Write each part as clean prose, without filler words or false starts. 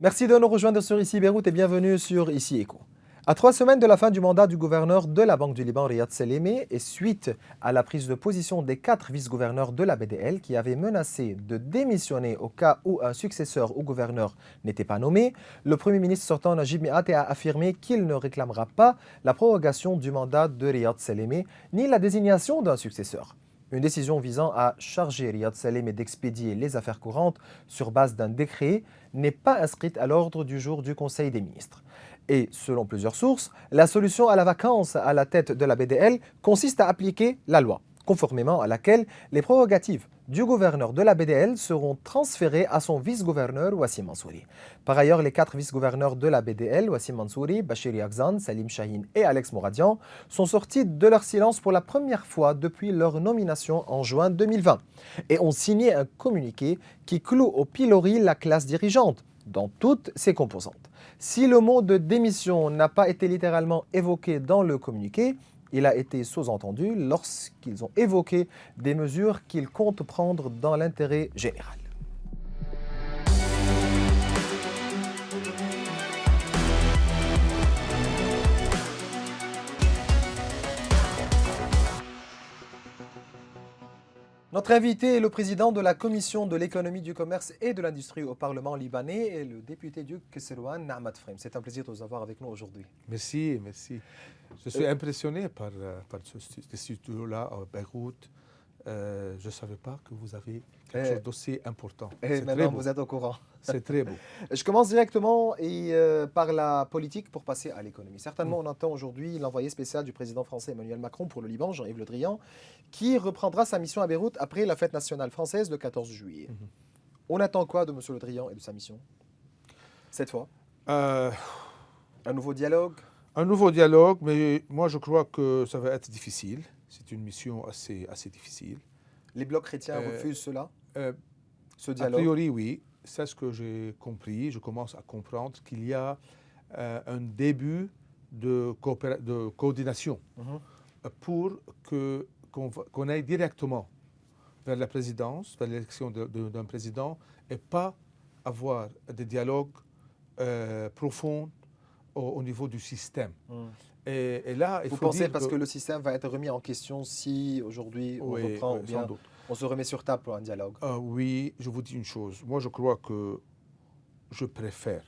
Merci de nous rejoindre sur Ici Beyrouth et bienvenue sur Ici Écho. À 3 semaines de la fin du mandat du gouverneur de la Banque du Liban, Riyad Salamé, et suite à la prise de position des 4 vice-gouverneurs de la BDL qui avaient menacé de démissionner au cas où un successeur au gouverneur n'était pas nommé, le Premier ministre sortant Najib Mikati a affirmé qu'il ne réclamera pas la prorogation du mandat de Riyad Salamé ni la désignation d'un successeur. Une décision visant à charger Riyad Salamé d'expédier les affaires courantes sur base d'un décret n'est pas inscrite à l'ordre du jour du Conseil des ministres. Et selon plusieurs sources, la solution à la vacance à la tête de la BDL consiste à appliquer la loi, conformément à laquelle les prérogatives du gouverneur de la BDL seront transférées à son vice-gouverneur Wassim Mansouri. Par ailleurs, les 4 vice-gouverneurs de la BDL, Wassim Mansouri, Bachir Yakzan, Salim Shahin et Alex Mouradian, sont sortis de leur silence pour la première fois depuis leur nomination en juin 2020 et ont signé un communiqué qui cloue au pilori la classe dirigeante dans toutes ses composantes. Si le mot de démission n'a pas été littéralement évoqué dans le communiqué, il a été sous-entendu lorsqu'ils ont évoqué des mesures qu'ils comptent prendre dans l'intérêt général. Notre invité est le président de la Commission de l'économie, du commerce et de l'industrie au Parlement libanais et le député du Kesselouan, Naamat Frem. C'est un plaisir de vous avoir avec nous aujourd'hui. Merci, merci. Je suis impressionné par ce studio-là à Beyrouth. Je ne savais pas que vous avez quelque chose d'aussi important. Et maintenant, vous êtes au courant. C'est très beau. Je commence directement par la politique pour passer à l'économie. Certainement, on entend aujourd'hui l'envoyé spécial du président français Emmanuel Macron pour le Liban, Jean-Yves Le Drian, qui reprendra sa mission à Beyrouth après la fête nationale française le 14 juillet. On attend quoi de M. Le Drian et de sa mission cette fois? Un nouveau dialogue? Un nouveau dialogue, mais moi je crois que ça va être difficile. C'est une mission assez difficile. Les blocs chrétiens refusent cela? Ce dialogue? A priori, oui. C'est ce que j'ai compris. Je commence à comprendre qu'il y a un début de coordination pour qu'on aille directement vers la présidence, vers l'élection d'un président, et pas avoir des dialogues profonds au niveau du système. Et là, vous pensez parce que le système va être remis en question si aujourd'hui on reprend ou bien on se remet sur table pour un dialogue? Oui, je vous dis une chose. Moi, je crois que je préfère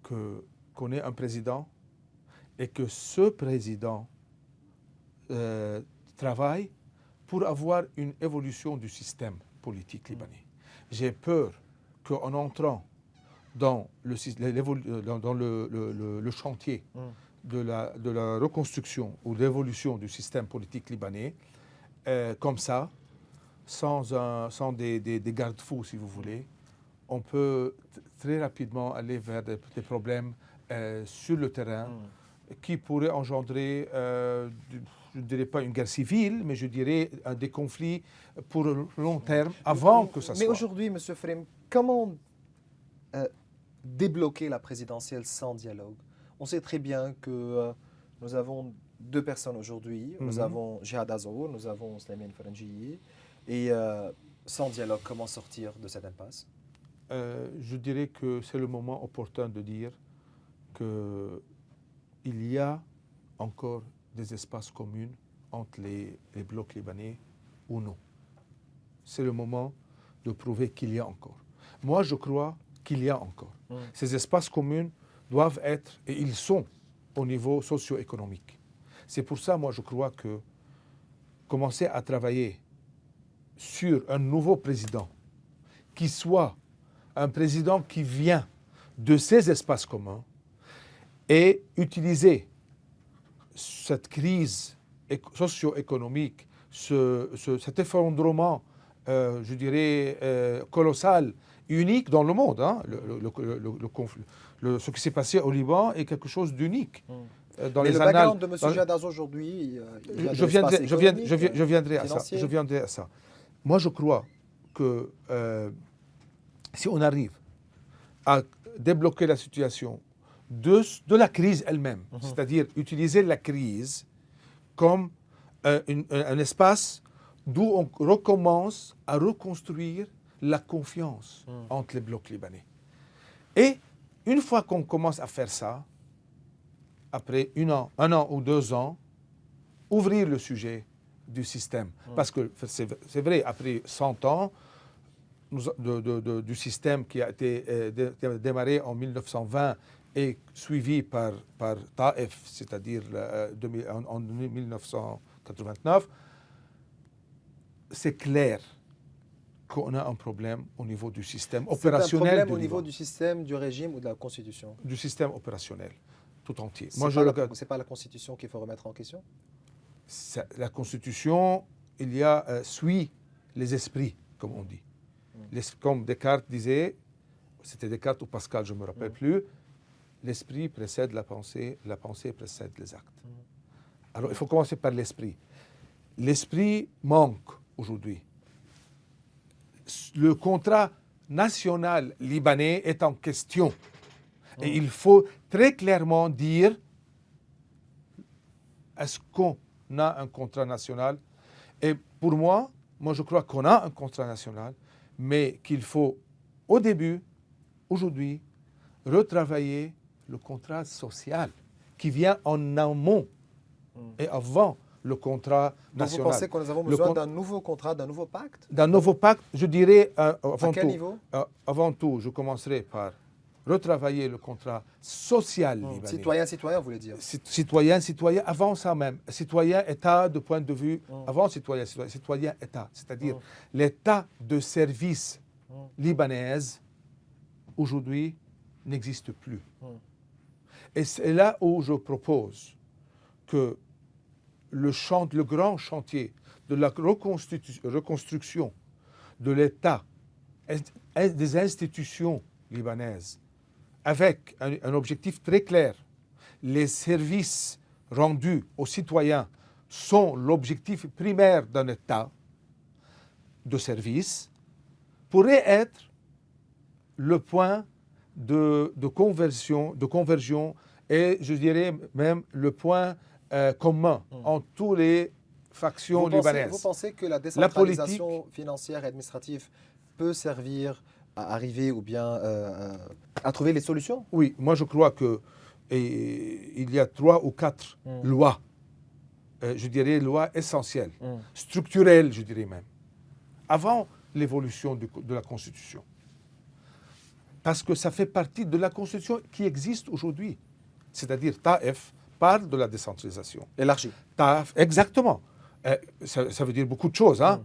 qu'on ait un président et que ce président travaille pour avoir une évolution du système politique libanais. J'ai peur qu'en entrant dans le chantier de la reconstruction ou l'évolution du système politique libanais, comme ça, sans des garde-fous, si vous voulez, on peut très rapidement aller vers des problèmes sur le terrain qui pourraient engendrer, je ne dirais pas une guerre civile, mais je dirais des conflits pour le long terme avant que ça soit. Mais aujourd'hui, M. Frem, comment débloquer la présidentielle sans dialogue? On sait très bien que nous avons 2 personnes aujourd'hui. Nous avons Jihad Azour, nous avons Slimane Faranji. Et sans dialogue, comment sortir de cette impasse? Je dirais que c'est le moment opportun de dire qu'il y a encore des espaces communs entre les blocs libanais ou non. C'est le moment de prouver qu'il y a encore. Moi, je crois qu'il y a encore. Ces espaces communs doivent être, et ils sont, au niveau socio-économique. C'est pour ça, moi, je crois que commencer à travailler sur un nouveau président qui soit un président qui vient de ces espaces communs et utiliser cette crise socio-économique, cet effondrement, je dirais, colossal, unique dans le monde. Ce qui s'est passé au Liban est quelque chose d'unique. Dans les annales de M. Jihad Azour aujourd'hui, je viendrai à ça. Moi, je crois que si on arrive à débloquer la situation de la crise elle-même, c'est-à-dire utiliser la crise comme un espace d'où on recommence à reconstruire la confiance entre les blocs libanais. Et une fois qu'on commence à faire ça, après un an ou 2 ans, ouvrir le sujet du système. Parce que c'est vrai, après 100 ans du système qui a été démarré en 1920 et suivi par Taif, c'est-à-dire en 1989, c'est clair qu'on a un problème au niveau du système opérationnel. C'est un problème au du niveau Liban. du système, du régime ou de la Constitution? Du système opérationnel tout entier. C'est pas la Constitution qu'il faut remettre en question? La Constitution, suit les esprits, comme on dit. Comme Descartes disait, c'était Descartes ou Pascal, je ne me rappelle plus, l'esprit précède la pensée précède les actes. Alors, il faut commencer par l'esprit. L'esprit manque aujourd'hui. Le contrat national libanais est en question. Et il faut très clairement dire, est-ce qu'on a un contrat national? Et pour moi, je crois qu'on a un contrat national, mais qu'il faut, au début, aujourd'hui, retravailler le contrat social qui vient en amont et avant le contrat national. Donc vous pensez que nous avons besoin d'un nouveau contrat, d'un nouveau pacte? D'un nouveau pacte, je dirais, À quel niveau? Avant tout, je commencerai par retravailler le contrat social libanais. Citoyen, vous voulez dire? Citoyen, avant ça même. Citoyen-État, de point de vue, avant citoyen-État. C'est-à-dire l'État de service libanaise, aujourd'hui, n'existe plus. Et c'est là où je propose que le grand chantier de la reconstruction de l'État et des institutions libanaises, avec un objectif très clair, les services rendus aux citoyens sont l'objectif primaire d'un État de service, pourrait être le point de conversion et je dirais même le point commun entre toutes les factions libanaises. Vous pensez que la décentralisation financière et administrative peut servir à arriver ou bien à trouver les solutions? Oui, moi je crois qu'il y a 3 ou 4 lois, je dirais lois essentielles, structurelles je dirais même, avant l'évolution de la Constitution. Parce que ça fait partie de la Constitution qui existe aujourd'hui. C'est-à-dire Taif parle de la décentralisation. Élargie. Exactement. Ça veut dire beaucoup de choses. Hein?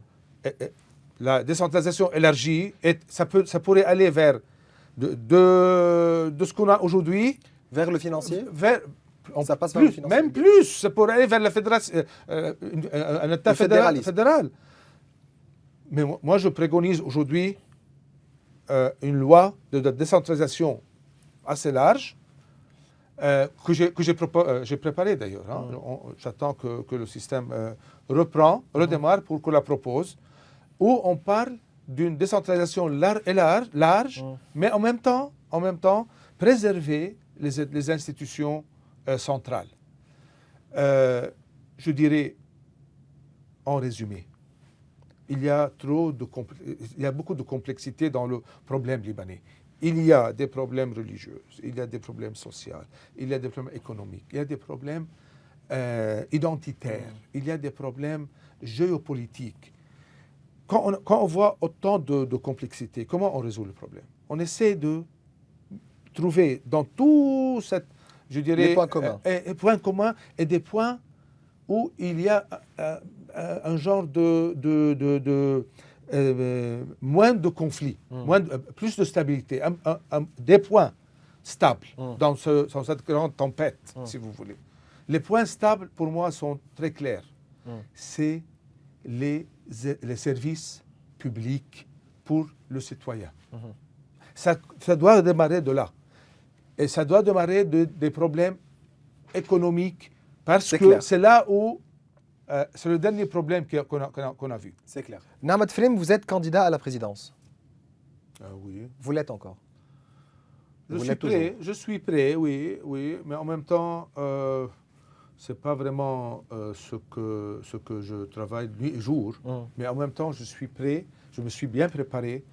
La décentralisation élargie, ça pourrait aller vers de ce qu'on a aujourd'hui. Vers le financier? Ça passe vers le financier. Même plus, ça pourrait aller vers la fédération, un État fédéral. Mais moi, je préconise aujourd'hui une loi de décentralisation assez large, que j'ai préparé d'ailleurs. Hein. J'attends que le système redémarre pour qu'on la propose, où on parle d'une décentralisation large, mais en même temps préserver les institutions centrales. Je dirais, en résumé, il y a beaucoup de complexité dans le problème libanais. Il y a des problèmes religieux, il y a des problèmes sociaux, il y a des problèmes économiques, il y a des problèmes identitaires, il y a des problèmes géopolitiques. Quand on voit autant de complexité, comment on résout le problème? On essaie de trouver dans tout cette, je dirais, les points communs et des points où il y a un genre moins de conflits, plus de stabilité, des points stables dans cette grande tempête, si vous voulez. Les points stables, pour moi, sont très clairs. C'est les services publics pour le citoyen. Ça doit démarrer de là. Et ça doit démarrer des problèmes économiques, parce que c'est là où c'est le dernier problème qu'on a vu. C'est clair. Nahmat Frem, vous êtes candidat à la présidence. Oui. Vous l'êtes encore? Je suis prêt, oui, mais en même temps, c'est pas vraiment ce que je travaille nuit et jour, mais en même temps, je suis prêt, je me suis bien préparé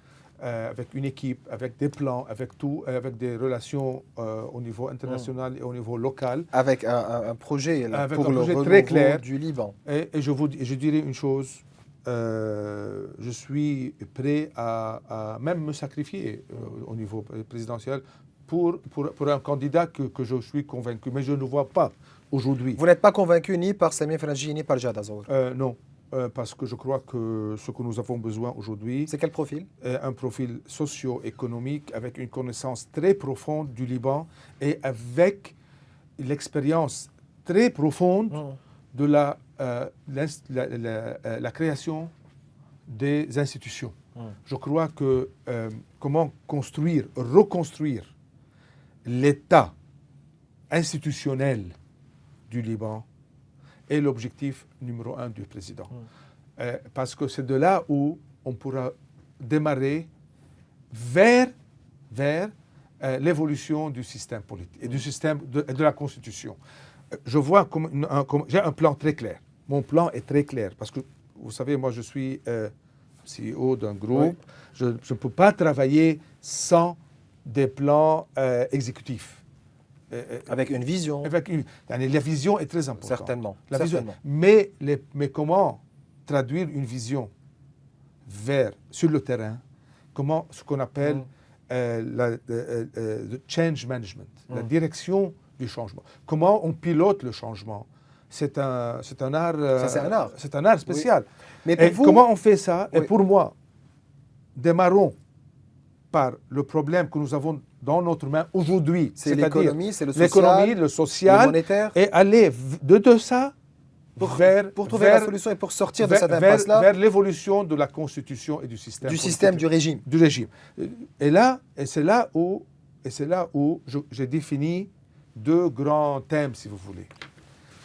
avec une équipe, avec des plans, avec tout, avec des relations au niveau international et au niveau local. Avec un projet là, Avec pour un le projet renouveau très clair. du Liban. Et je dirais une chose, je suis prêt à même me sacrifier au niveau présidentiel pour un candidat que je suis convaincu. Mais je ne vois pas aujourd'hui. Vous n'êtes pas convaincu ni par Samir Franji ni par Jad Azour. Non, parce que je crois que ce que nous avons besoin aujourd'hui, C'est quel profil? un profil socio-économique avec une connaissance très profonde du Liban et avec l'expérience très profonde de la création des institutions. Je crois que comment construire, reconstruire l'État institutionnel du Liban est l'objectif numéro 1 du président. Parce que c'est de là où on pourra démarrer vers l'évolution du système politique et du système de la Constitution. Je vois j'ai un plan très clair. Mon plan est très clair parce que, vous savez, moi je suis CEO d'un groupe. Oui. Je ne peux pas travailler sans des plans exécutifs. Avec une vision. La vision est très importante. Certainement. Certainement. Mais comment traduire une vision sur le terrain, ce qu'on appelle le change management, la direction du changement. Comment on pilote le changement? C'est un art. C'est un art spécial. Oui. Mais comment on fait ça? Oui. Et pour moi, démarrons par le problème que nous avons dans notre main aujourd'hui. C'est l'économie, c'est le social, le monétaire. Et aller de ça pour trouver la solution et pour sortir de cette impasse-là. Vers l'évolution de la Constitution et du système. Du régime. Du régime. Et c'est là où j'ai défini deux grands thèmes, si vous voulez.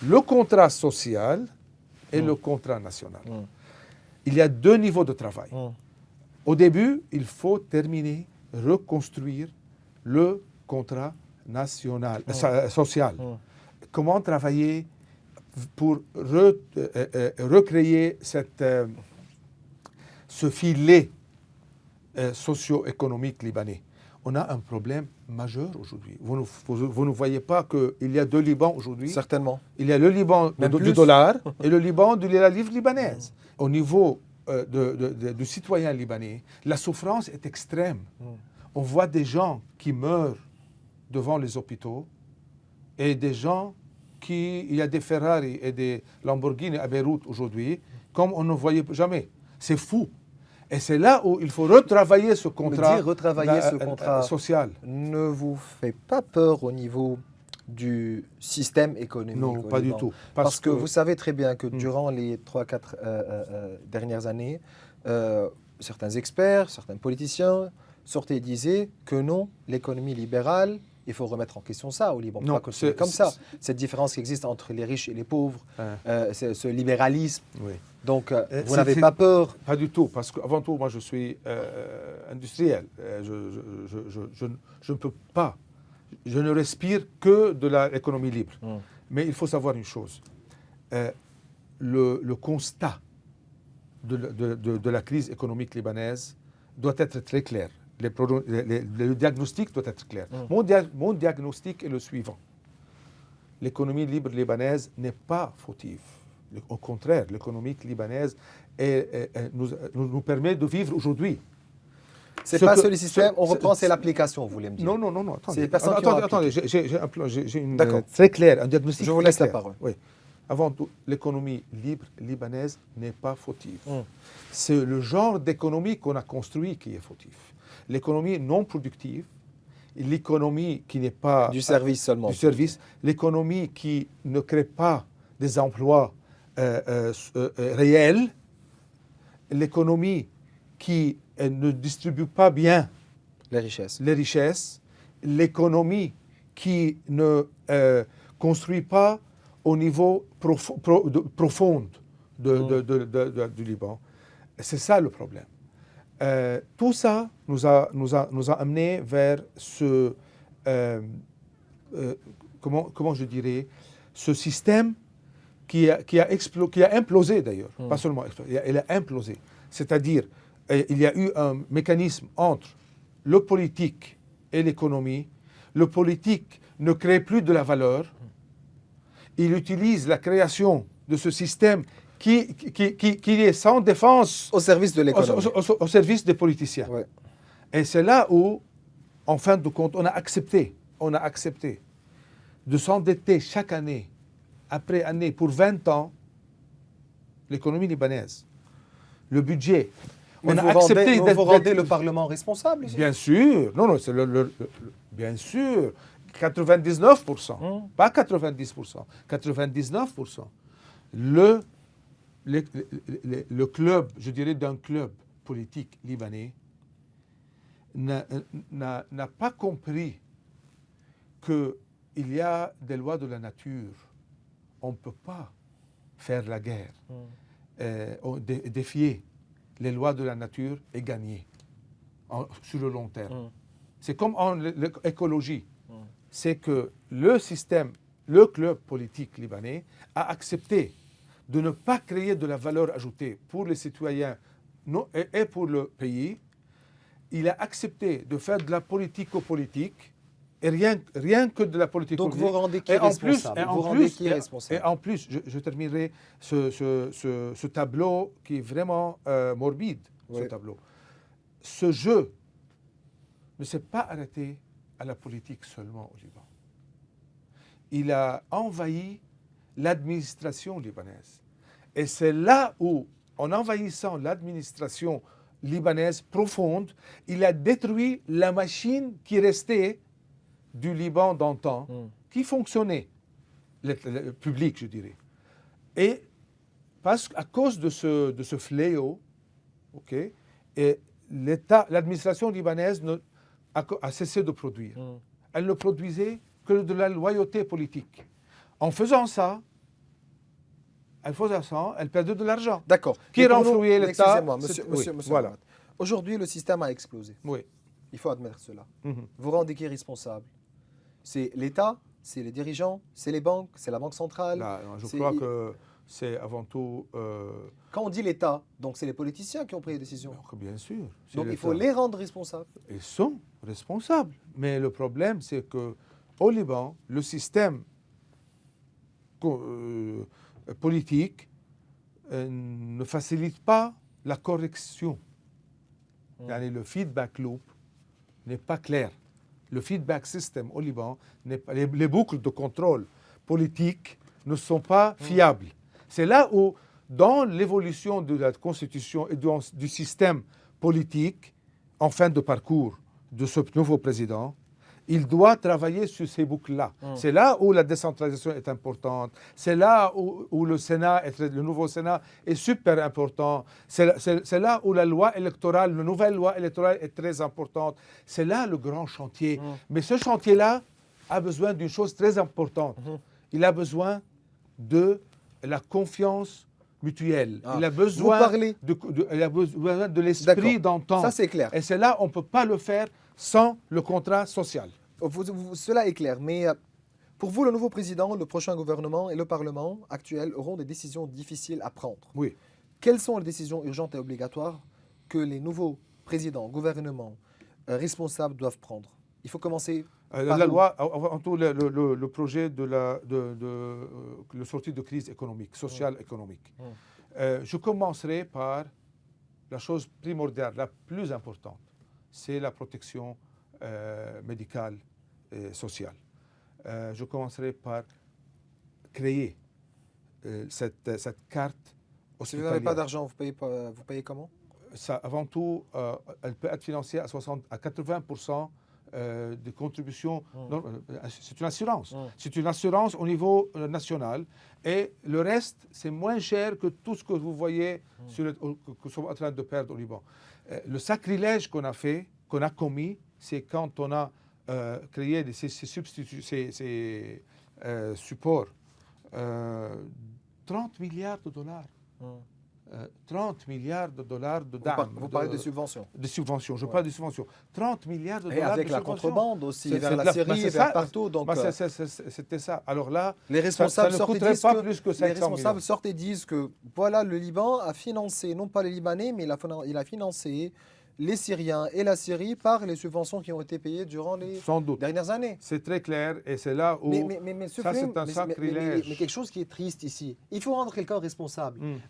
Le contrat social et le contrat national. Il y a deux niveaux de travail. Au début, il faut terminer, reconstruire le contrat national, social. Comment travailler pour recréer ce filet socio-économique libanais? On a un problème majeur aujourd'hui. Vous ne voyez pas qu'il y a deux Libans aujourd'hui? Certainement. Il y a le Liban du dollar et le Liban de la livre libanaise. Au niveau du citoyen libanais, la souffrance est extrême. On voit des gens qui meurent devant les hôpitaux et des gens il y a des Ferrari et des Lamborghini à Beyrouth aujourd'hui, comme on ne voyait jamais. C'est fou. Et c'est là où il faut retravailler ce contrat, social. Ne vous fait pas peur au niveau du système économique? Non, pas du tout. Parce que vous savez très bien que durant les 3-4 dernières années, certains experts, certains politiciens sortaient et disaient que non, l'économie libérale, il faut remettre en question ça au Liban. Non, pas continuer comme ça. Cette différence qui existe entre les riches et les pauvres, ce libéralisme. Oui. Donc, vous n'avez pas peur? Pas du tout, parce qu'avant tout, moi, je suis industriel. Je ne peux pas. Je ne respire que de l'économie libre. Mais il faut savoir une chose. Le constat de la crise économique libanaise doit être très clair. Le diagnostic doit être clair. Mon diagnostic est le suivant. L'économie libre libanaise n'est pas fautive. Au contraire, l'économie libanaise nous permet de vivre aujourd'hui. C'est pas le système, on reprend, c'est l'application, vous voulez me dire? Non, attendez. Attendez, j'ai un plan, j'ai une très clair, un diagnostic. Je vous laisse la parole. Oui. Avant tout, l'économie libre libanaise n'est pas fautive. C'est le genre d'économie qu'on a construit qui est fautif. L'économie non productive, l'économie qui n'est pas... Du service seulement. Du service, l'économie qui ne crée pas des emplois réels, l'économie qui ne distribue pas bien les richesses, l'économie qui ne construit pas au niveau profond du Liban. C'est ça le problème. Tout ça nous a amené vers ce, comment je dirais, ce système qui a implosé d'ailleurs, pas seulement explosé, il a implosé. C'est-à-dire Et il y a eu un mécanisme entre le politique et l'économie. Le politique ne crée plus de la valeur. Il utilise la création de ce système qui est sans défense Au service de l'économie. au service des politiciens. Ouais. Et c'est là où, en fin de compte, on a accepté de s'endetter chaque année, après année, pour 20 ans, l'économie libanaise, le budget. Mais On a vous accepté rendez le Parlement responsable ici? Bien sûr, non, c'est bien sûr, 99%, pas 90%, 99%. Le club, je dirais d'un club politique libanais, n'a pas compris qu'il y a des lois de la nature. On ne peut pas faire la guerre, défier les lois de la nature et gagner sur le long terme. C'est comme en l'écologie. C'est que le système, le club politique libanais a accepté de ne pas créer de la valeur ajoutée pour les citoyens et pour le pays. Il a accepté de faire de la politico-politique et rien que de la politique. Donc vous rendez qui et responsable? Et en plus, je terminerai ce tableau qui est vraiment morbide, ce tableau. Ce jeu ne s'est pas arrêté à la politique seulement au Liban. Il a envahi l'administration libanaise. Et c'est là où, en envahissant l'administration libanaise profonde, il a détruit la machine qui restait du Liban d'antan, qui fonctionnait, le public, je dirais. Et à cause de ce fléau, et l'administration libanaise a cessé de produire. Elle ne produisait que de la loyauté politique. En faisant ça, elle perdait de l'argent. D'accord. Qui renflouait l'État. Excusez-moi, monsieur voilà. Mohamed. Aujourd'hui, le système a explosé. Oui. Il faut admettre cela. Vous rendez qui responsable? C'est l'État, c'est les dirigeants, c'est les banques, c'est la Banque centrale. Là, je crois que c'est avant tout... Quand on dit l'État, donc c'est les politiciens qui ont pris les décisions. Donc, bien sûr. Donc il faut les rendre responsables. Ils sont responsables. Mais le problème, c'est qu'au Liban, le système politique ne facilite pas la correction. Le feedback loop n'est pas clair. Le feedback system au Liban, les boucles de contrôle politique ne sont pas fiables. C'est là où, dans l'évolution de la Constitution et du système politique, en fin de parcours de ce nouveau président, il doit travailler sur ces boucles-là. C'est là où la décentralisation est importante. C'est là où le nouveau Sénat est super important. C'est là où la nouvelle loi électorale est très importante. C'est là le grand chantier. Mais ce chantier-là a besoin d'une chose très importante. Il a besoin de la confiance mutuelle. Il a besoin de l'esprit d'entente. Ça, c'est clair. Et c'est là on ne peut pas le faire sans le contrat social. Cela est clair, mais pour vous, le nouveau président, le prochain gouvernement et le Parlement actuel auront des décisions difficiles à prendre. Oui. Quelles sont les décisions urgentes et obligatoires que les nouveaux présidents, gouvernements, responsables doivent prendre? Il faut commencer par la loi, avant tout, le projet de la sortie de crise économique, sociale économique. Je commencerai par la chose primordiale, la plus importante, c'est la protection médicale et sociale. Je commencerai par créer cette carte hospitalière. Si vous n'avez pas d'argent, vous payez comment? Ça, avant tout, elle peut être financée à 80% de contributions. C'est une assurance. C'est une assurance au niveau national. Et le reste, c'est moins cher que tout ce que vous voyez que nous sommes en train de perdre au Liban. Le sacrilège qu'on a commis, c'est quand on a créé ces supports. 30 milliards de dollars 30 milliards de dollars de Vous parlez de subventions. De subventions, je parle de subventions. 30 milliards de Et dollars avec de la subventions. contrebande aussi, C'est- vers c'est la de la- Syrie, c'est vers ça. partout. Donc, C'était ça. Alors là, les responsables ça ne sortent et coûterait disent pas que plus que les 500 responsables millions. sortent et disent que voilà, le Liban a financé, non pas les Libanais, mais il a financé les Syriens et la Syrie par les subventions qui ont été payées durant les Sans doute. dernières années. C'est très clair et c'est là où Mais, monsieur ça, Flim, c'est un sacrilège. mais quelque chose qui est triste ici, il faut rendre quelqu'un responsable. Mm.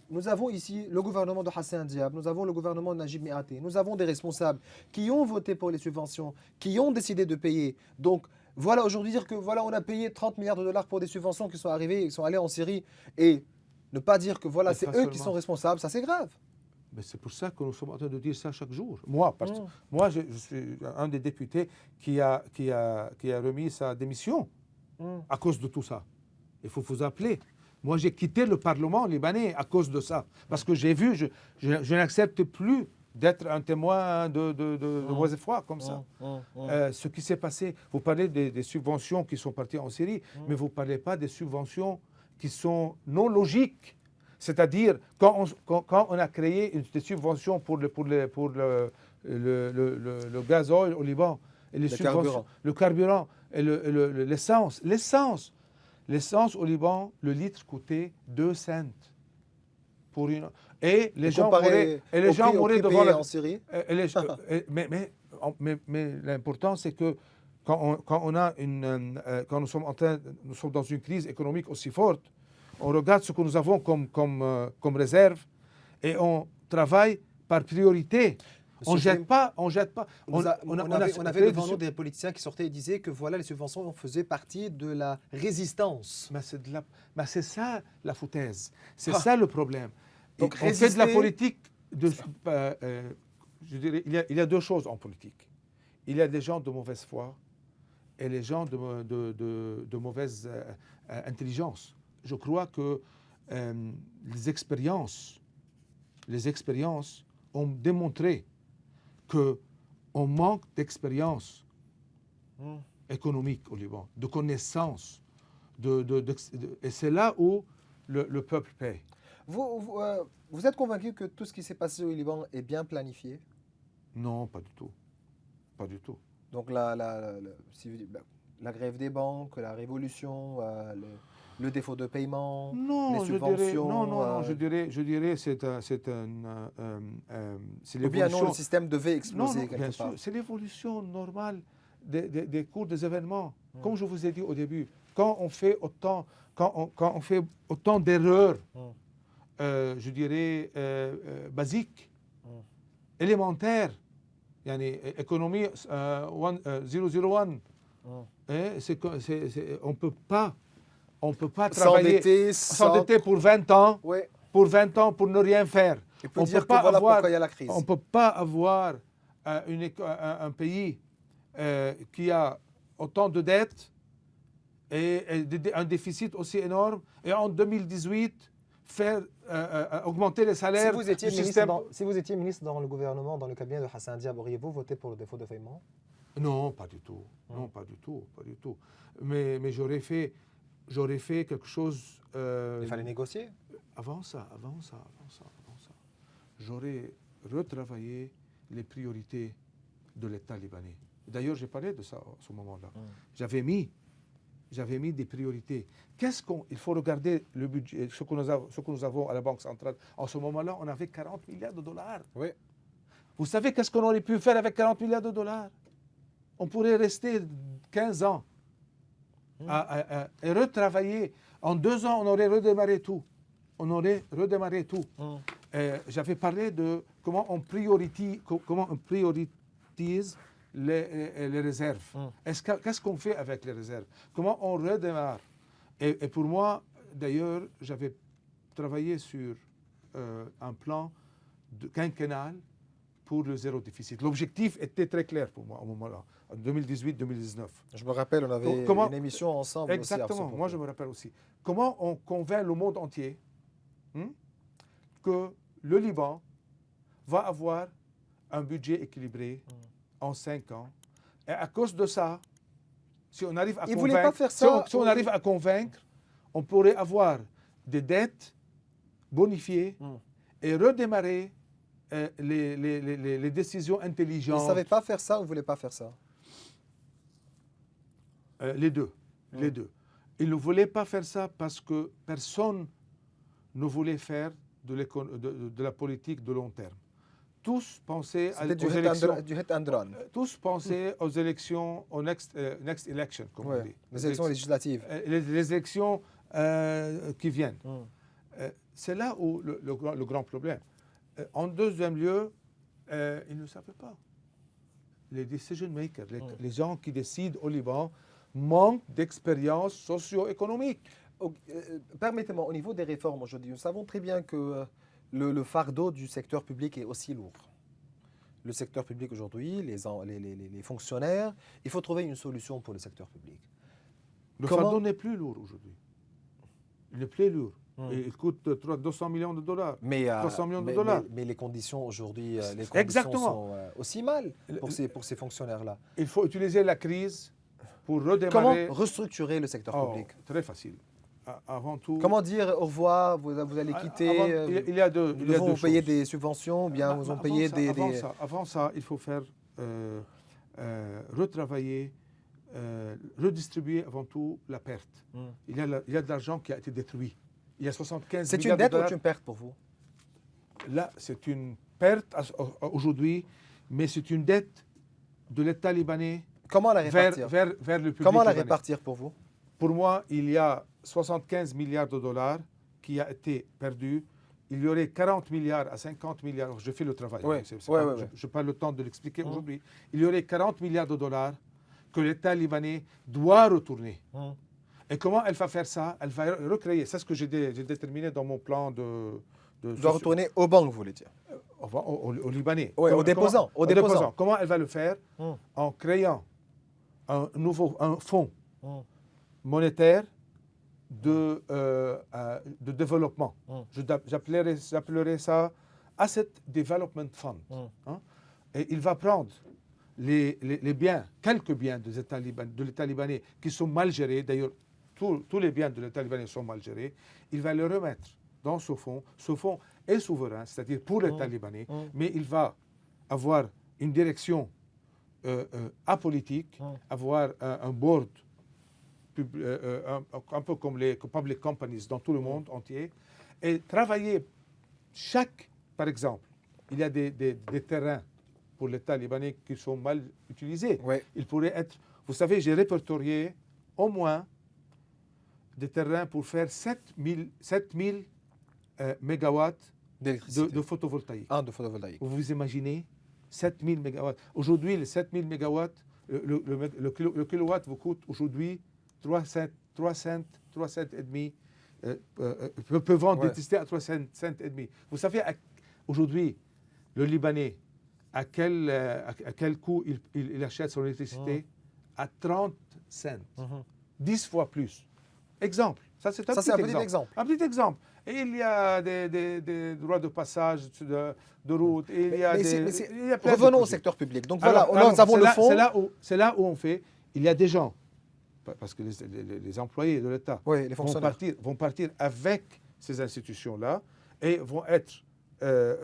Nous avons ici le gouvernement de Hassan Diab, nous avons le gouvernement de Najib Mikati, nous avons des responsables qui ont voté pour les subventions, qui ont décidé de payer. Donc voilà, aujourd'hui dire que voilà, on a payé 30 milliards de dollars pour des subventions qui sont arrivées, qui sont allées en Syrie, et ne pas dire que voilà, Mais c'est pas eux qui seulement. sont responsables, ça c'est grave. Mais c'est pour ça que nous sommes en train de dire ça chaque jour. Moi, moi je suis un des députés qui a remis sa démission à cause de tout ça. Il faut vous appeler. Moi, j'ai quitté le Parlement libanais à cause de ça. Parce que j'ai vu, je n'accepte plus d'être un témoin de mauvaise foi comme ça. Ce qui s'est passé, vous parlez des subventions qui sont parties en Syrie, mais vous ne parlez pas des subventions qui sont non logiques. C'est-à-dire, quand on a créé des subventions pour le gazole au Liban, et le carburant et l'essence. L'essence au Liban, le litre coûtait 2 cents. Et les gens mouraient devant en Syrie. mais l'important, c'est que quand nous sommes dans une crise économique aussi forte, on regarde ce que nous avons comme réserve et on travaille par priorité. On jette pas. On avait devant nous des politiciens qui sortaient et disaient que voilà, les subventions faisaient partie de la résistance. Mais c'est ça la foutaise. C'est ça le problème. Donc, on fait de la politique. Je dirais, il y a deux choses en politique. Il y a des gens de mauvaise foi et les gens de mauvaise intelligence. Je crois que les expériences ont démontré qu'on manque d'expérience économique au Liban, de connaissances, et c'est là où le peuple paie. Vous êtes convaincu que tout ce qui s'est passé au Liban est bien planifié? Non, pas du tout. Pas du tout. Donc la grève des banques, la révolution, le défaut de paiement, les subventions. Je dirais c'est ou bien non, le système devait exploser bien quelque sûr, part. c'est l'évolution normale des cours des événements. Comme je vous ai dit au début, quand on fait autant d'erreurs, je dirais basiques, élémentaires, économie 001, on peut pas travailler, s'endetter pour 20 ans, pour ne rien faire. Et on dire que voilà pourquoi il y a la crise. On ne peut pas avoir un pays qui a autant de dettes et un déficit aussi énorme, et en 2018 faire augmenter les salaires. Si vous étiez ministre dans le gouvernement, dans le cabinet de Hassan Diab, auriez-vous voté pour le défaut de paiement? Non, pas du tout. Non, pas du tout. Mais j'aurais fait quelque chose. Il fallait négocier. Avant ça. J'aurais retravaillé les priorités de l'État libanais. D'ailleurs, j'ai parlé de ça à ce moment-là. J'avais mis des priorités. Il faut regarder le budget, ce que nous avons à la Banque centrale. En ce moment-là, on avait 40 milliards de dollars. Oui. Vous savez qu'est-ce qu'on aurait pu faire avec 40 milliards de dollars? On pourrait rester 15 ans et retravailler. En 2 ans, on aurait redémarré tout. J'avais parlé de comment on priorise les réserves. Qu'est-ce qu'on fait avec les réserves? Comment on redémarre? Et pour moi, d'ailleurs, j'avais travaillé sur un plan quinquennal pour le zéro déficit. L'objectif était très clair pour moi au moment-là, en 2018-2019. Je me rappelle, on avait une émission ensemble. Exactement, moi je me rappelle aussi. Comment on convainc le monde entier que le Liban va avoir un budget équilibré en 5 ans. Et à cause de ça, si on arrive à convaincre, on pourrait avoir des dettes bonifier Mm. et redémarrer les décisions Ils ne intelligentes. savaient pas faire ça ou ne voulaient pas faire ça? Les deux. Les deux. Ils ne voulaient pas faire ça parce que personne ne voulait faire de la politique de long terme. Tous pensaient C'était aux élections. du hit and run. Tous pensaient aux élections, au next election, comme on Ouais, dit. les élections législatives. Les élections qui viennent. Mm. C'est là où le grand problème. En deuxième lieu, ils ne savaient pas. Les decision makers, les gens qui décident au Liban, manquent d'expérience socio-économique. Permettez-moi, au niveau des réformes aujourd'hui, nous savons très bien que le fardeau du secteur public est aussi lourd. Le secteur public aujourd'hui, les fonctionnaires, il faut trouver une solution pour le secteur public. Le Comment- fardeau n'est plus lourd aujourd'hui. Il n'est plus lourd. Et il coûte 200 millions de dollars. Mais, 300 millions de dollars. mais les conditions aujourd'hui, les conditions Exactement. sont aussi mal pour ces fonctionnaires-là. Il faut utiliser la crise pour Comment redémarrer. restructurer le secteur Oh, public? très facile. Avant tout. Comment dire au revoir, vous allez quitter, Il y a deux. nous il y a devons deux vous payer choses. des subventions, ou bien vous ont payé Avant ça, il faut faire retravailler, redistribuer avant tout la perte. Mm. Il y a de l'argent qui a été détruit. Il y a 75 C'est milliards une dette de ou dollars. une perte pour vous? Là, c'est une perte aujourd'hui, mais c'est une dette de l'État libanais Comment la vers répartir? le public Comment la libanais. répartir pour vous? Pour moi, il y a 75 milliards de dollars qui a été perdu. Il y aurait 40 milliards à 50 milliards. Je fais le travail. Ouais, C'est ouais, pas- ouais, ouais. Je n'ai pas le temps de l'expliquer aujourd'hui. Il y aurait 40 milliards de dollars que l'État libanais doit retourner. Et comment elle va faire ça? Elle va recréer. C'est ce que j'ai déterminé dans mon plan de Doit retourner aux banques, vous voulez dire? au Libanais. Ouais, aux déposants, aux déposants. Comment elle va le faire? En créant un fonds monétaire de développement. J'appellerais ça Asset Development Fund. Hein? Et il va prendre les biens, quelques biens de l'État libanais qui sont mal gérés. D'ailleurs, tous les biens de l'État libanais sont mal gérés. Il va les remettre dans ce fonds. Ce fonds est souverain, c'est-à-dire pour l'État libanais, mais il va avoir une direction apolitique, avoir un board un peu comme les public companies dans tout le monde entier, et travailler par exemple, il y a des terrains pour l'État libanais qui sont mal utilisés. Ouais. Il pourrait être, vous savez, j'ai répertorié au moins des terrains pour faire 7000 mégawatts D'électricité. de photovoltaïque. De photovoltaïque. Vous vous imaginez 7000 mégawatts. Aujourd'hui, les 7000 mégawatts, le kilowatt vous coûte aujourd'hui 3 cents et demi. Peut vendre d'électricité à 3 cents et demi. Vous savez, aujourd'hui, le Libanais, à quel coût il achète son électricité? À 30 cents. 10 fois plus. Exemple. Ça, c'est un petit exemple. Un petit exemple. Et il y a des droits de passage de route. Et il y a revenons au secteur public. Donc voilà, alors, nous avons le fonds. C'est là où on fait. Il y a des gens, parce que les employés de l'État Oui, les fonctionnaires. vont partir avec ces institutions-là et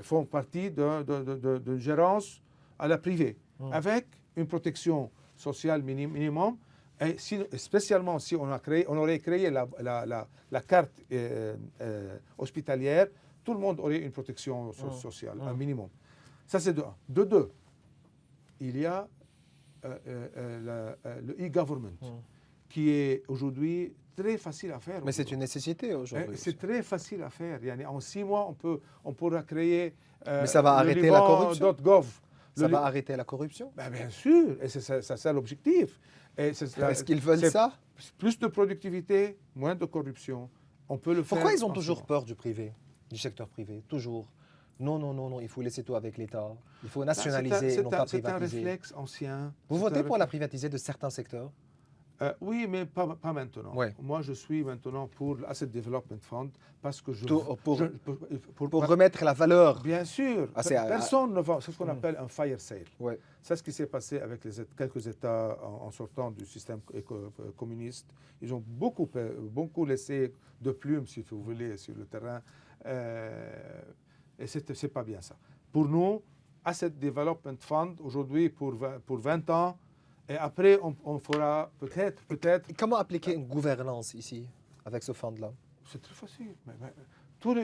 font partie d'une gérance à la privée, avec une protection sociale minimum. Et spécialement si on aurait créé la carte hospitalière, tout le monde aurait une protection sociale, un minimum. Ça, c'est de un. De deux, il y a le e-government, qui est aujourd'hui très facile à faire. Mais c'est une nécessité aujourd'hui. C'est très facile à faire. En 6 mois, on pourra créer mais ça va arrêter la corruption. .gov. Ça va arrêter la corruption? Bien sûr, et c'est ça l'objectif. Est-ce qu'ils veulent ça? Plus de productivité, moins de corruption. On peut le faire. Pourquoi ils ont toujours peur du privé, du secteur privé? Toujours. Non, il faut laisser tout avec l'État. Il faut nationaliser et non pas privatiser. C'est un réflexe ancien. Vous votez pour la privatisation de certains secteurs? Oui, mais pas maintenant. Ouais. Moi, je suis maintenant pour l'Asset Development Fund parce que pour remettre la valeur. Bien sûr. Personne ne va. C'est ce qu'on appelle un fire sale. Ouais. C'est ce qui s'est passé avec quelques États en sortant du système communiste. Ils ont beaucoup laissé de plumes, si vous voulez, sur le terrain. Et c'est pas bien ça. Pour nous, Asset Development Fund, aujourd'hui, pour 20 ans, et après, on fera peut-être. Comment appliquer une gouvernance ici, avec ce fonds-là? C'est très facile. Tous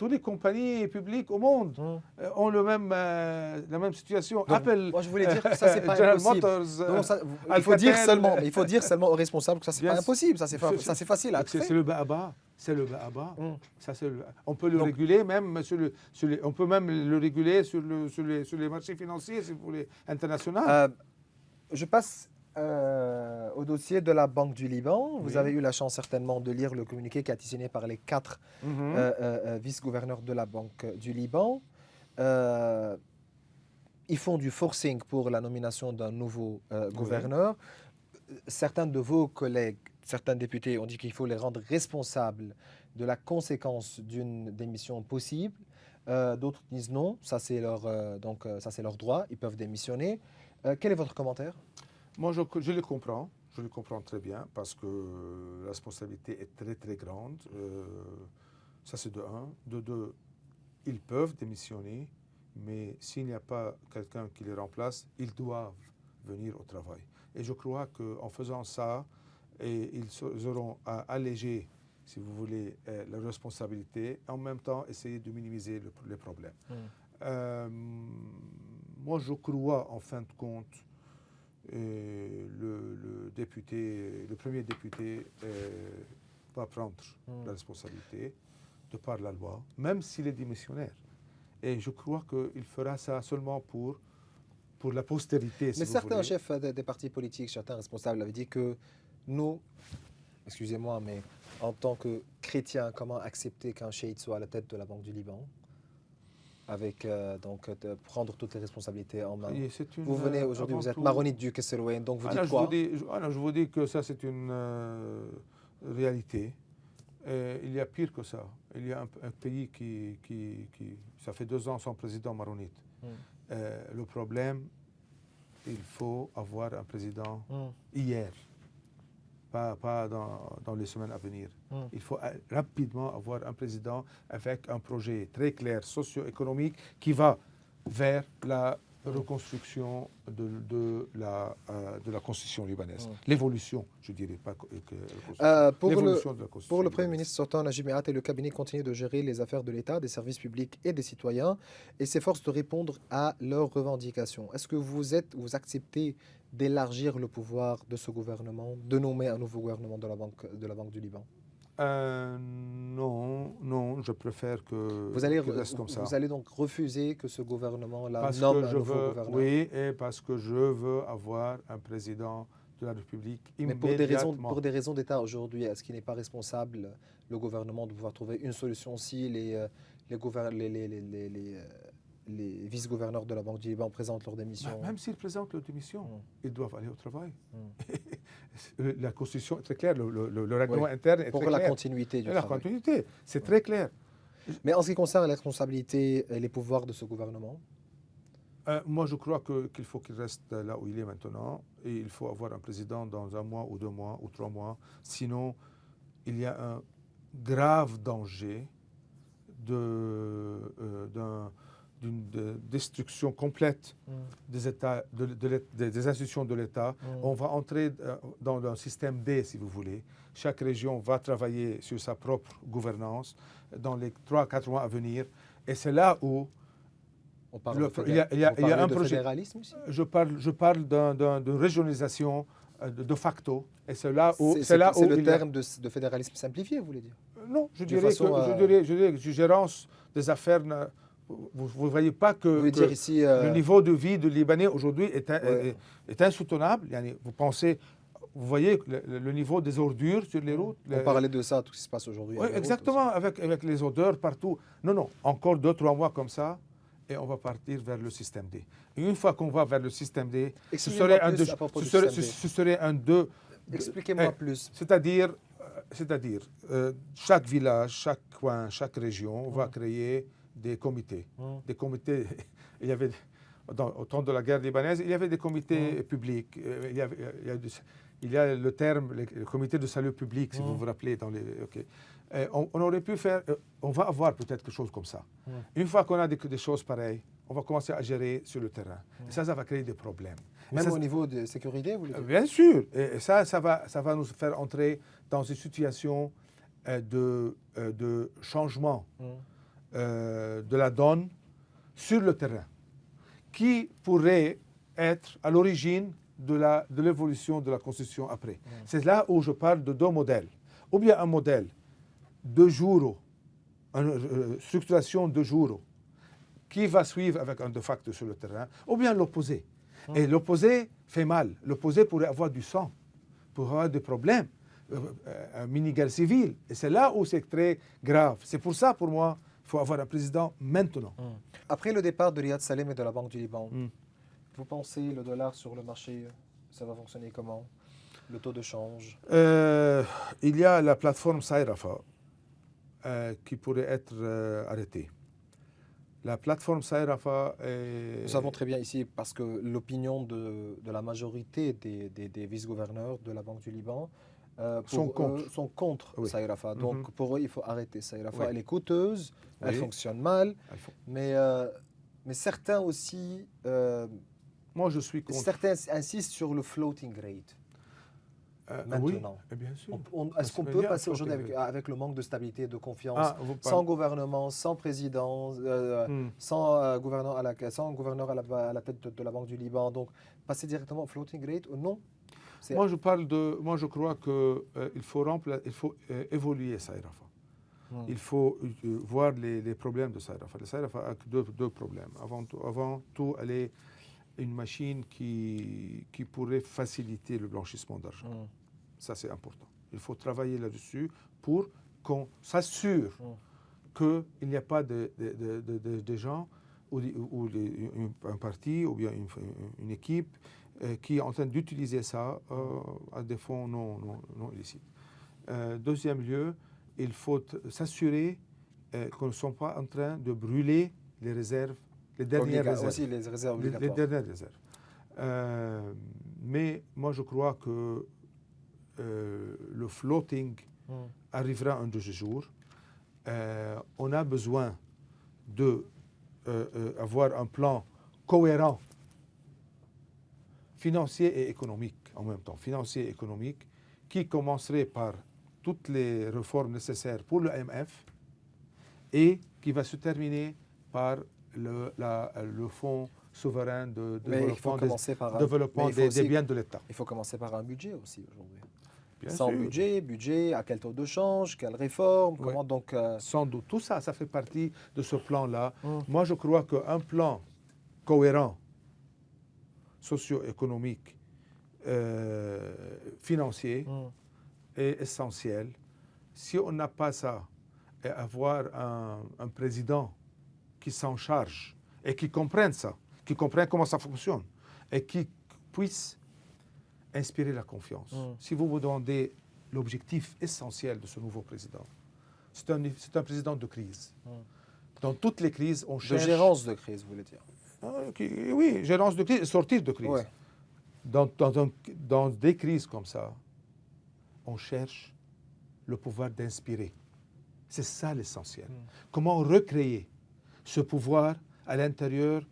les compagnies publiques au monde ont la même situation. Donc, Apple, moi, je voulais dire que ça, c'est pas General impossible. Motors, Donc, il faut dire seulement aux responsables que ça, c'est Bien pas impossible. Ça, c'est facile à faire. C'est le bas-à-bas. C'est le bas-à-bas. On peut le réguler même on peut même le réguler sur les marchés financiers, si vous voulez, internationaux. Je passe au dossier de la Banque du Liban. Vous avez eu la chance certainement de lire le communiqué qui a été signé par les 4 vice-gouverneurs de la Banque du Liban. Ils font du forcing pour la nomination d'un nouveau gouverneur. Certains de vos collègues, certains députés ont dit qu'il faut les rendre responsables de la conséquence d'une démission possible. D'autres disent non, ça c'est leur droit, ils peuvent démissionner. Quel est votre commentaire? Moi, je le comprends. Je le comprends très bien parce que la responsabilité est très, très grande. Ça, c'est de un. De deux, ils peuvent démissionner, mais s'il n'y a pas quelqu'un qui les remplace, ils doivent venir au travail. Et je crois qu'en faisant ça, ils auront à alléger, si vous voulez, la responsabilité, en même temps essayer de minimiser les problèmes. Moi, je crois, en fin de compte, le premier député va prendre la responsabilité de par la loi, même s'il est démissionnaire. Et je crois qu'il fera ça seulement pour la postérité. Mais certains chefs des partis politiques, certains responsables avaient dit que nous, excusez-moi, mais en tant que chrétiens, comment accepter qu'un cheikh soit à la tête de la Banque du Liban avec de prendre toutes les responsabilités en main. Vous venez aujourd'hui, vous êtes maronite du Kesselouen, donc vous dites quoi? Je vous dis que ça, c'est une réalité. Il y a pire que ça. Il y a un pays qui ça fait 2 ans sans président maronite. Le problème, il faut avoir un président hier, pas dans les semaines à venir. Il faut rapidement avoir un président avec un projet très clair, socio-économique, qui va vers la reconstruction de la constitution libanaise. L'évolution, je dirais, pas l'évolution de la constitution. Pour le Premier ministre sortant, Najib Mikati, et le cabinet continuent de gérer les affaires de l'État, des services publics et des citoyens et s'efforcent de répondre à leurs revendications. Est-ce que vous acceptez d'élargir le pouvoir de ce gouvernement, de nommer un nouveau gouvernement de la Banque du Liban? Non, je préfère que reste comme ça. Vous allez donc refuser que ce gouvernement-là nomme un nouveau gouverneur? Oui, et parce que je veux avoir un président de la République immédiatement. Mais pour des raisons d'État aujourd'hui, est-ce qu'il n'est pas responsable, le gouvernement, de pouvoir trouver une solution si les vice-gouverneurs de la Banque du Liban présentent leur démission? Même s'ils présentent leur démission, ils doivent aller au travail. La Constitution est très claire, le règlement interne est très clair. Pour la continuité du travail. La continuité, c'est très clair. Mais en ce qui concerne la responsabilité et les pouvoirs de ce gouvernement? Moi, je crois qu'il faut qu'il reste là où il est maintenant. Et il faut avoir un président dans 1 mois ou 2 mois ou 3 mois. Sinon, il y a un grave danger d'une destruction complète des États, des institutions de l'État. On va entrer dans un système D, si vous voulez. Chaque région va travailler sur sa propre gouvernance dans les 3-4 mois à venir. Et c'est là où il y a un projet. Fédéralisme aussi? Je parle d'une régionalisation de facto. Et c'est là où c'est le terme de fédéralisme simplifié, vous voulez dire? Non, je dirais que gérance des affaires. Vous ne voyez pas que le niveau de vie du Libanais aujourd'hui est insoutenable. Vous voyez le niveau des ordures sur les routes. On parlait de ça, tout ce qui se passe aujourd'hui. Oui, exactement, avec les odeurs partout. Non, encore 2-3 mois comme ça, et on va partir vers le système D. Et une fois qu'on va vers le système D, ce serait un 2. Expliquez-moi plus. C'est-à-dire, chaque village, chaque coin, chaque région va créer des comités. Des comités. au temps de la guerre libanaise, il y avait des comités publics. Il y a le terme, le comité de salut public, si vous vous rappelez. On aurait pu faire, on va avoir peut-être quelque chose comme ça. Une fois qu'on a des choses pareilles, on va commencer à gérer sur le terrain. Et ça va créer des problèmes. Même au niveau de sécurité, vous voulez dire? Bien sûr. Et ça va nous faire entrer dans une situation de changement de la donne sur le terrain, qui pourrait être à l'origine de l'évolution de la Constitution après. C'est là où je parle de deux modèles. Ou bien un modèle de jure, une structuration de jure, qui va suivre avec un de facto sur le terrain, ou bien l'opposé. Et l'opposé fait mal. L'opposé pourrait avoir du sang, pourrait avoir des problèmes, un mini-guerre civile. Et c'est là où c'est très grave. C'est pour ça, pour moi, il faut avoir un président maintenant. Après le départ de Riyad Salem et de la Banque du Liban, vous pensez le dollar sur le marché, ça va fonctionner comment? Le taux de change? Il y a la plateforme Sayrafa qui pourrait être arrêtée. La plateforme Sayrafa est... Nous savons très bien ici, parce que l'opinion de la majorité des vice-gouverneurs de la Banque du Liban sont contre oui. Sayrafa. Donc pour eux, il faut arrêter Sayrafa. Oui. Elle est coûteuse, elle fonctionne mal, mais certains aussi... Moi, je suis contre. Certains insistent sur le floating rate. Maintenant. Oui, bien sûr. Est-ce qu'on peut passer aujourd'hui avec le manque de stabilité, de confiance, sans gouvernement, sans président, sans gouverneur à la tête de la Banque du Liban, donc passer directement au floating rate ou non? Moi, je crois qu'il faut évoluer Sayrafa. Il faut voir les problèmes de Sayrafa. Le Sayrafa a deux problèmes. Avant tout, elle est une machine qui pourrait faciliter le blanchissement d'argent. Ça, c'est important. Il faut travailler là-dessus pour qu'on s'assure qu'il n'y a pas de gens ou un parti ou bien une équipe qui est en train d'utiliser ça à des fonds non illicites. Deuxième lieu, il faut s'assurer qu'on ne soit pas en train de brûler les réserves. Les dernières réserves. Aussi les réserves obligatoires. Les dernières réserves. Mais moi, je crois que le floating arrivera un de ces jours. On a besoin d'avoir un plan cohérent, financier et économique en même temps. Financier et économique, qui commencerait par toutes les réformes nécessaires pour le MF et qui va se terminer par le fonds souverain de développement des biens de l'État. Il faut commencer par un budget aussi aujourd'hui. Bien Sans sûr. budget, à quel taux de change, quelle réforme, comment donc... Sans doute, tout ça, ça fait partie de ce plan-là. Moi, je crois qu'un plan cohérent, socio-économique, financier, est essentiel. Si on n'a pas ça, et avoir un président qui s'en charge et qui comprenne ça, qui comprenne comment ça fonctionne et qui puisse inspirer la confiance. Si vous vous demandez l'objectif essentiel de ce nouveau président, c'est un président de crise. Dans toutes les crises, on cherche... De gérance de crise, vous voulez dire? Oui, gérance de crise, sortir de crise. Ouais. Dans des crises comme ça, on cherche le pouvoir d'inspirer. C'est ça l'essentiel. Comment recréer ce pouvoir à l'intérieur,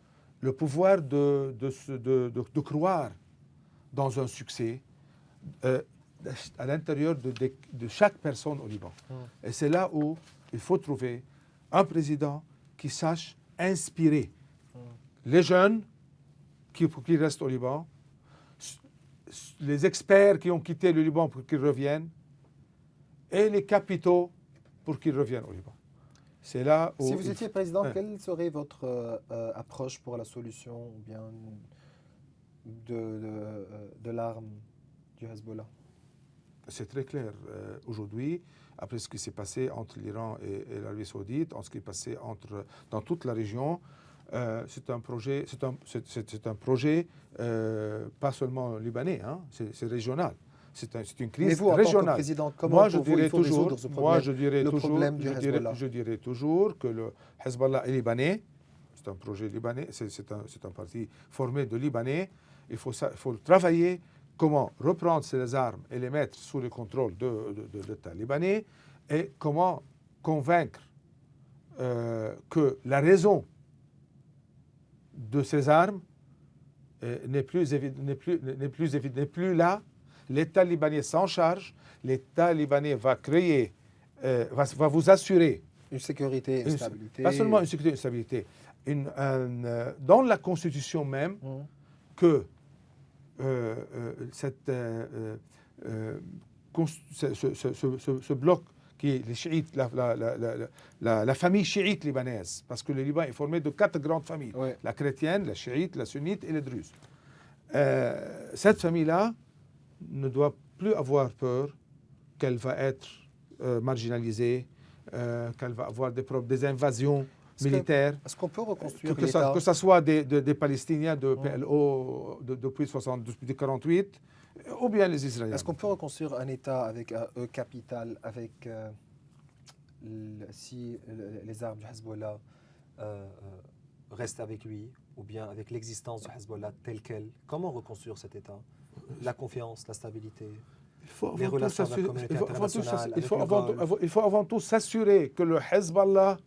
le pouvoir de croire dans un succès à l'intérieur de chaque personne au Liban. Et c'est là où il faut trouver un président qui sache inspirer les jeunes pour qu'ils restent au Liban, les experts qui ont quitté le Liban pour qu'ils reviennent, et les capitaux pour qu'ils reviennent au Liban. C'est là où... Si vous étiez président, quelle serait votre approche pour la solution ou bien de l'arme du Hezbollah? C'est très clair. Aujourd'hui, après ce qui s'est passé entre l'Iran et l'Arabie saoudite, en ce qui est passé dans toute la région, c'est un projet, pas seulement libanais, hein, c'est régional. C'est une crise Mais vous, en régionale. tant que président, comment il faut résoudre ce problème, Je dirais toujours que le Hezbollah est libanais. c'est un projet libanais, c'est un parti formé de Libanais. Il faut travailler comment reprendre ces armes et les mettre sous le contrôle de l'État libanais et comment convaincre que la raison de ces armes n'est plus là. L'État libanais s'en charge. L'État libanais va créer, va vous assurer Une sécurité, une stabilité. pas seulement une sécurité, une stabilité. Dans la Constitution même, que ce bloc qui est les chiites, la famille chiite libanaise, parce que le Liban est formé de 4 grandes familles, Ouais. la chrétienne, la chiite, la sunnite et les druzes. Cette famille-là ne doit plus avoir peur qu'elle va être marginalisée, qu'elle va avoir des invasions militaires. Est-ce qu'on peut reconstruire Que l'État? ce soit des Palestiniens de PLO depuis 1948, ou bien les Israéliens. Est-ce qu'on peut reconstruire un État avec un E capital, avec si les armes du Hezbollah restent avec lui, ou bien avec l'existence du Hezbollah telle qu'elle? Comment reconstruire cet État? La confiance, la stabilité, les relations avec la communauté internationale, avec le Golfe. Il faut avant tout s'assurer que le Hezbollah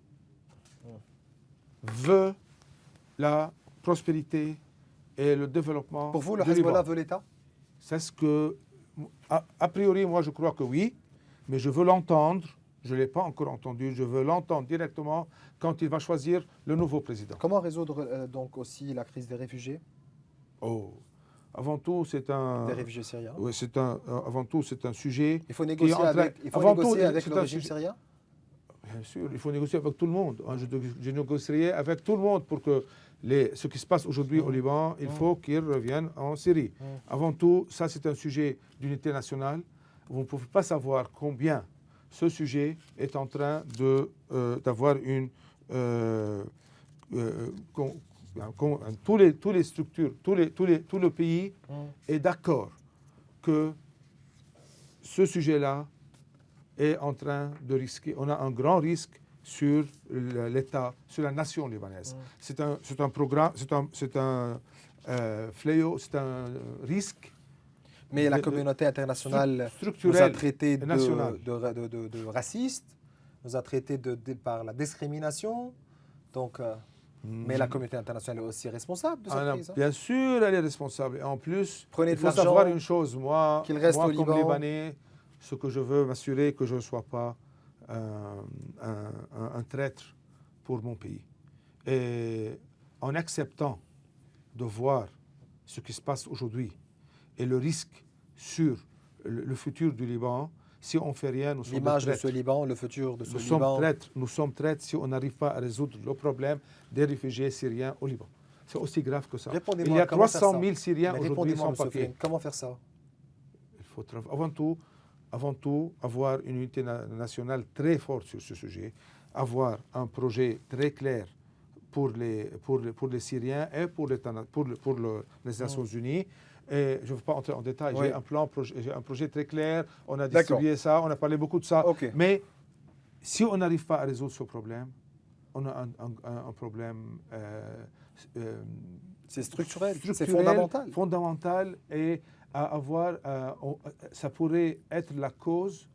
veut la prospérité et le développement. Pour vous, le du Hezbollah Liban. veut l'État? C'est ce que, a priori, moi je crois que oui, mais je veux l'entendre. Je ne l'ai pas encore entendu. Je veux l'entendre directement quand il va choisir le nouveau président. Comment résoudre donc aussi la crise des réfugiés, Avant tout, c'est un. des réfugiés syriens? Oui, avant tout, c'est un sujet. Il faut négocier avec le régime syrien? Bien sûr, il faut négocier avec tout le monde. Je négocierai avec tout le monde pour que ce qui se passe aujourd'hui au Liban, il faut qu'ils reviennent en Syrie. Avant tout, ça c'est un sujet d'unité nationale. Vous ne pouvez pas savoir combien ce sujet est en train d'avoir une... tous les structures, tout le pays est d'accord que ce sujet-là est en train de risquer. On a un grand risque sur l'État, sur la nation libanaise. C'est un programme, c'est un fléau, c'est un risque. Mais la communauté internationale nous a traités de racistes, nous a traités par la discrimination. Donc, mais la communauté internationale est aussi responsable de cette crise. Bien sûr, elle est responsable. Et en plus, il faut savoir une chose. Moi, qu'il reste au comme Liban. Libanais, ce que je veux m'assurer que je ne sois pas un traître pour mon pays. Et en acceptant de voir ce qui se passe aujourd'hui et le risque sur le futur du Liban, si on ne fait rien, nous sommes l'image de ce Liban, le futur de ce Liban. Liban. Nous sommes traîtres si on n'arrive pas à résoudre le problème des réfugiés syriens au Liban. C'est aussi grave que ça. Il y a 300 000 Syriens aujourd'hui sans papier. Comment faire ça? Il faut avant tout avoir une unité nationale très forte sur ce sujet, avoir un projet très clair pour les Syriens et pour les Nations Unies. Et je ne veux pas entrer en détail. Oui. J'ai un projet très clair. On a distribué ça, on a parlé beaucoup de ça. Okay. Mais si on n'arrive pas à résoudre ce problème, on a un problème. C'est structurel, c'est fondamental. Fondamental et ça pourrait être la cause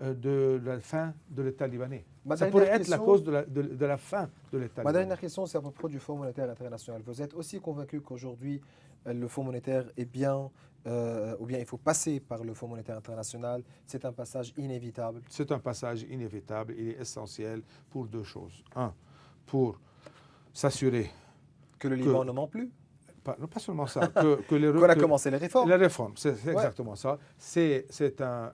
de la fin de l'État libanais. Ça pourrait être la cause de la fin de l'État libanais. Ma dernière question, c'est à propos du Fonds monétaire international. Vous êtes aussi convaincu qu'aujourd'hui, le Fonds monétaire est bien, ou bien il faut passer par le Fonds monétaire international? C'est un passage inévitable. C'est un passage inévitable. Il est essentiel pour 2 choses. 1, pour s'assurer que le Liban ne ment plus. Pas seulement ça. Qu'on a commencé les réformes. Les réformes, c'est exactement ça. C'est un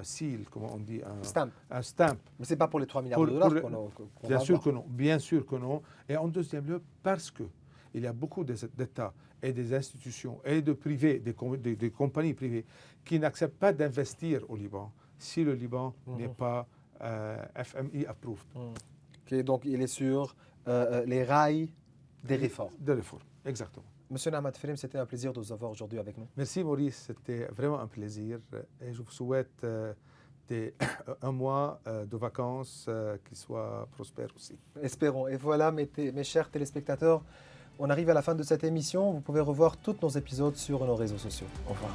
seal, comment on dit, un stamp. Mais ce n'est pas pour les 3 milliards de dollars qu'on bien sûr que non. Bien sûr que non. Et en deuxième lieu, parce qu'il y a beaucoup d'États et des institutions et de privés, des compagnies privées qui n'acceptent pas d'investir au Liban si le Liban n'est pas FMI approved. Okay, donc il est sur les rails des réformes. Des réformes. Exactement. Monsieur Nahmat Firim, c'était un plaisir de vous avoir aujourd'hui avec nous. Merci Maurice, c'était vraiment un plaisir et je vous souhaite un mois de vacances qui soit prospère aussi. Espérons. Et voilà, mes chers téléspectateurs, on arrive à la fin de cette émission. Vous pouvez revoir tous nos épisodes sur nos réseaux sociaux. Au revoir.